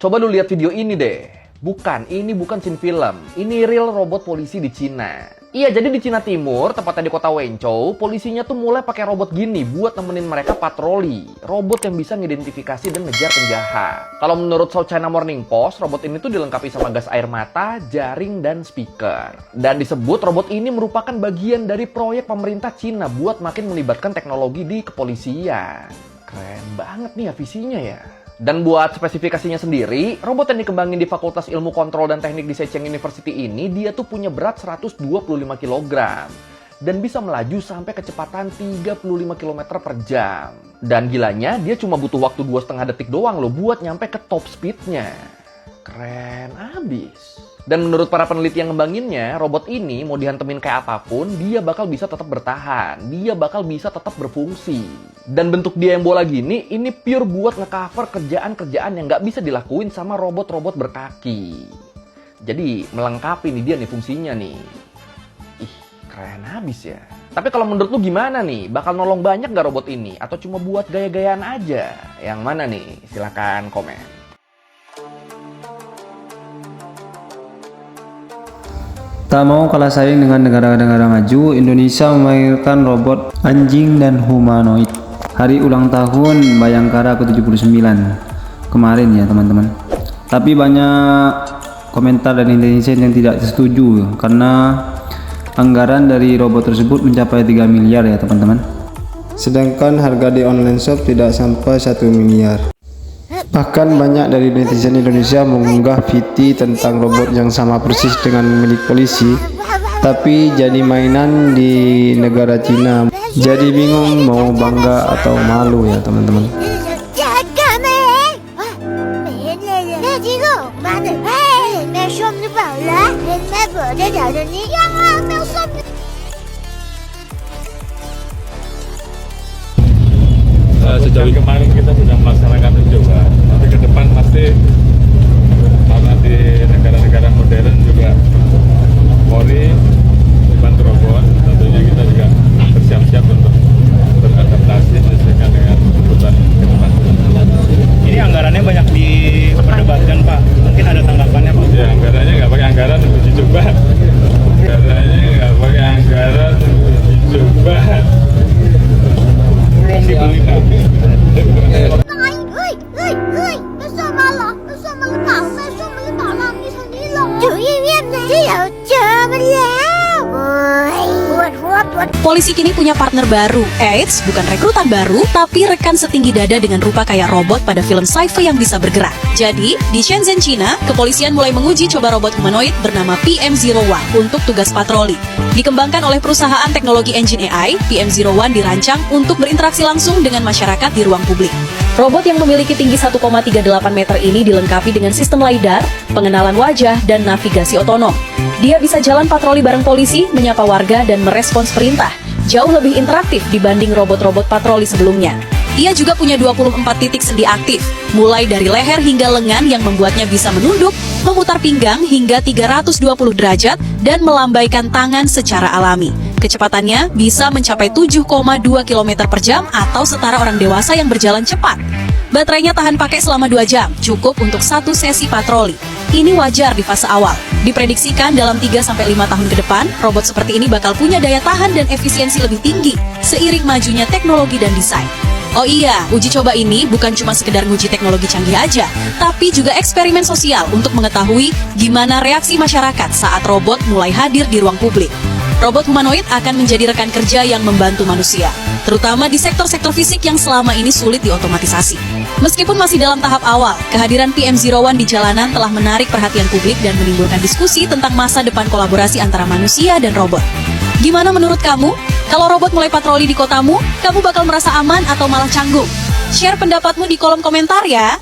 Coba lu lihat video ini deh. Ini bukan scene film. Ini real robot polisi di Cina. Iya, jadi di Cina Timur, tepatnya di kota Wenzhou, polisinya tuh mulai pakai robot gini buat nemenin mereka patroli. Robot yang bisa ngidentifikasi dan ngejar penjahat. Kalau menurut South China Morning Post, robot ini tuh dilengkapi sama gas air mata, jaring, dan speaker. Dan disebut robot ini merupakan bagian dari proyek pemerintah Cina buat makin melibatkan teknologi di kepolisian. Keren banget nih ya visinya ya. Dan buat spesifikasinya sendiri, robot yang dikembangin di Fakultas Ilmu Kontrol dan Teknik di Zhejiang University ini, dia tuh punya berat 125 kg. Dan bisa melaju sampai kecepatan 35 km per jam. Dan gilanya, dia cuma butuh waktu 2,5 detik doang loh buat nyampe ke top speednya. Keren abis. Dan menurut para peneliti yang ngembanginnya, robot ini mau dihantemin kayak apapun, dia bakal bisa tetap bertahan. Dia bakal bisa tetap berfungsi. Dan bentuk dia yang bola gini, ini pure buat ngecover kerjaan-kerjaan yang nggak bisa dilakuin sama robot-robot berkaki. Jadi melengkapi nih dia nih fungsinya nih. Ih, keren habis ya. Tapi kalau menurut lu gimana nih? Bakal nolong banyak nggak robot ini? Atau cuma buat gaya-gayaan aja? Yang mana nih? Silahkan komen. Tak mau kalah saing dengan negara-negara maju, Indonesia melahirkan robot anjing dan humanoid. Hari ulang tahun Bayangkara ke-79 kemarin ya teman-teman. Tapi banyak komentar dari netizen yang tidak setuju karena anggaran dari robot tersebut mencapai 3 miliar ya teman-teman. Sedangkan harga di online shop tidak sampai 1 miliar. Bahkan banyak dari netizen Indonesia mengunggah VT tentang robot yang sama persis dengan milik polisi, tapi jadi mainan di negara Cina. Jadi bingung mau bangga atau malu ya teman-teman. Sejauh kemarin kita sudah melaksanakan uji coba, tapi ke depan pasti karena di negara-negara modern juga Polri dibantu robot, tentunya kita juga bersiap-siap untuk beradaptasi sesuai dengan kebutuhan ke depan. Ini anggarannya banyak diperdebatkan Pak, mungkin ada tanggapannya Pak? Ya, anggarannya nggak pakai anggaran untuk uji coba. Anggarannya nggak pakai anggaran untuk uji coba. Belum dibeli Pak. Polisi kini punya partner baru. Eits, bukan rekrutan baru, tapi rekan setinggi dada dengan rupa kayak robot pada film sci-fi yang bisa bergerak. Jadi, di Shenzhen, China, kepolisian mulai menguji coba robot humanoid bernama PM01 untuk tugas patroli. Dikembangkan oleh perusahaan teknologi engine AI, PM01 dirancang untuk berinteraksi langsung dengan masyarakat di ruang publik. Robot yang memiliki tinggi 1,38 meter ini dilengkapi dengan sistem LiDAR, pengenalan wajah, dan navigasi otonom. Dia bisa jalan patroli bareng polisi, menyapa warga, dan merespons perintah. Jauh lebih interaktif dibanding robot-robot patroli sebelumnya. Ia juga punya 24 titik sendi aktif, mulai dari leher hingga lengan yang membuatnya bisa menunduk, memutar pinggang hingga 320 derajat, dan melambaikan tangan secara alami. Kecepatannya bisa mencapai 7,2 km per jam atau setara orang dewasa yang berjalan cepat. Baterainya tahan pakai selama 2 jam, cukup untuk 1 sesi patroli. Ini wajar di fase awal. Diprediksikan dalam 3-5 tahun ke depan, robot seperti ini bakal punya daya tahan dan efisiensi lebih tinggi, seiring majunya teknologi dan desain. Oh iya, uji coba ini bukan cuma sekedar nguji teknologi canggih aja, tapi juga eksperimen sosial untuk mengetahui gimana reaksi masyarakat saat robot mulai hadir di ruang publik. Robot humanoid akan menjadi rekan kerja yang membantu manusia, terutama di sektor-sektor fisik yang selama ini sulit diotomatisasi. Meskipun masih dalam tahap awal, kehadiran PM01 di jalanan telah menarik perhatian publik dan menimbulkan diskusi tentang masa depan kolaborasi antara manusia dan robot. Gimana menurut kamu? Kalau robot mulai patroli di kotamu, kamu bakal merasa aman atau malah canggung? Share pendapatmu di kolom komentar ya!